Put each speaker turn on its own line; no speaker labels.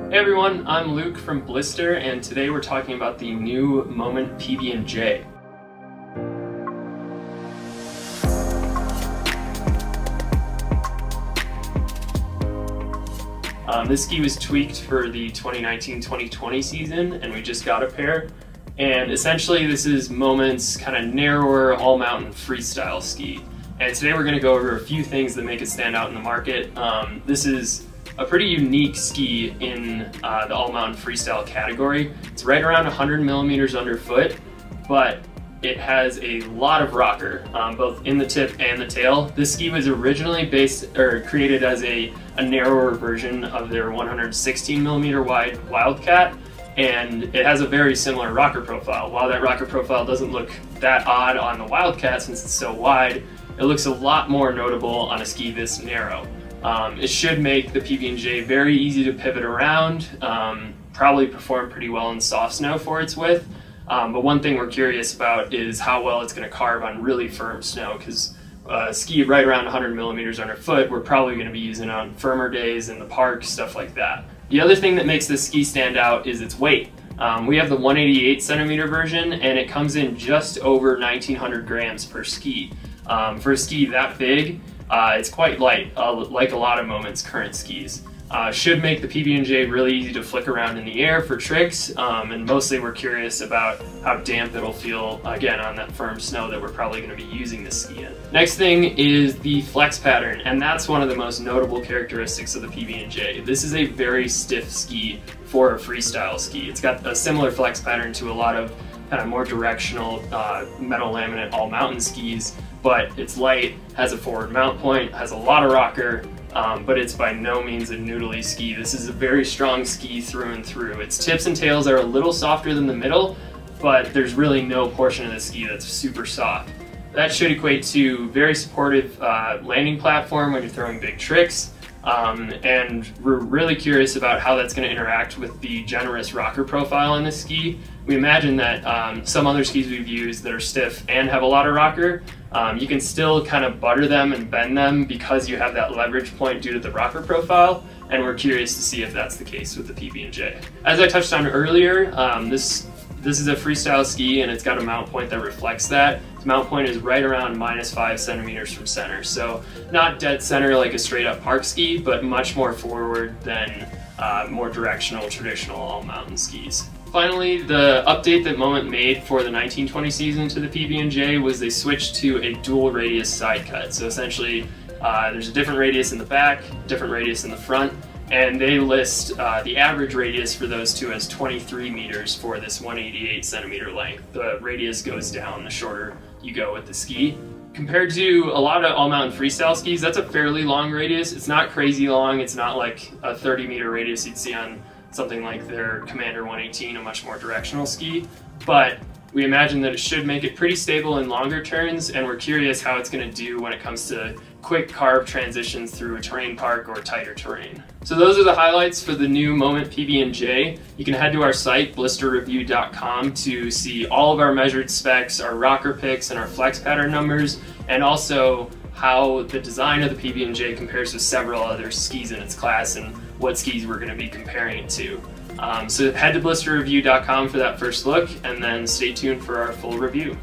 Hey everyone, I'm Luke from BLISTER, and today we're talking about the new Moment PB&J. This ski was tweaked for the 2019-2020 season, and we just got a pair. And essentially this is Moment's kind of narrower all-mountain freestyle ski. And today we're going to go over a few things that make it stand out in the market. This is a pretty unique ski in the all-mountain freestyle category. It's right around 100 millimeters underfoot, but it has a lot of rocker, both in the tip and the tail. This ski was originally created as a narrower version of their 116 millimeter wide Wildcat, and it has a very similar rocker profile. While that rocker profile doesn't look that odd on the Wildcat since it's so wide, it looks a lot more notable on a ski this narrow. It should make the PB&J very easy to pivot around, probably perform pretty well in soft snow for its width. But one thing we're curious about is how well it's going to carve on really firm snow, because a ski right around 100 millimeters underfoot we're probably going to be using on firmer days in the park, stuff like that. The other thing that makes this ski stand out is its weight. We have the 188 centimeter version, and it comes in just over 1900 grams per ski. For a ski that big, it's quite light, like a lot of Moment's current skis. Should make the PB&J really easy to flick around in the air for tricks, and mostly we're curious about how damp it'll feel, again, on that firm snow that we're probably going to be using this ski in. Next thing is the flex pattern, and that's one of the most notable characteristics of the PB&J. This is a very stiff ski for a freestyle ski. It's got a similar flex pattern to a lot of kind of more directional metal laminate all-mountain skis, but it's light, has a forward mount point, has a lot of rocker, but it's by no means a noodly ski. This is a very strong ski through and through. Its tips and tails are a little softer than the middle, but there's really no portion of the ski that's super soft. That should equate to very supportive landing platform when you're throwing big tricks, and we're really curious about how that's going to interact with the generous rocker profile on this ski. We imagine that some other skis we've used that are stiff and have a lot of rocker, you can still kind of butter them and bend them because you have that leverage point due to the rocker profile, and we're curious to see if that's the case with the PB&J. As I touched on earlier, this is a freestyle ski, and it's got a mount point that reflects that. The mount point is right around -5 centimeters from center, so not dead center like a straight up park ski, but much more forward than more directional, traditional all-mountain skis. Finally, the update that Moment made for the 1920 season to the PB&J was they switched to a dual radius side cut. So essentially, there's a different radius in the back, different radius in the front, and they list the average radius for those two as 23 meters for this 188 centimeter length. The radius goes down the shorter you go with the ski. Compared to a lot of all-mountain freestyle skis, that's a fairly long radius. It's not crazy long. It's not like a 30-meter radius you'd see on something like their Commander 118, a much more directional ski. But we imagine that it should make it pretty stable in longer turns, and we're curious how it's going to do when it comes to quick carve transitions through a terrain park or tighter terrain. So those are the highlights for the new Moment PB&J. You can head to our site, blisterreview.com, to see all of our measured specs, our rocker picks, and our flex pattern numbers, and also how the design of the PB&J compares to several other skis in its class and what skis we're going to be comparing it to. So head to blisterreview.com for that first look, and then stay tuned for our full review.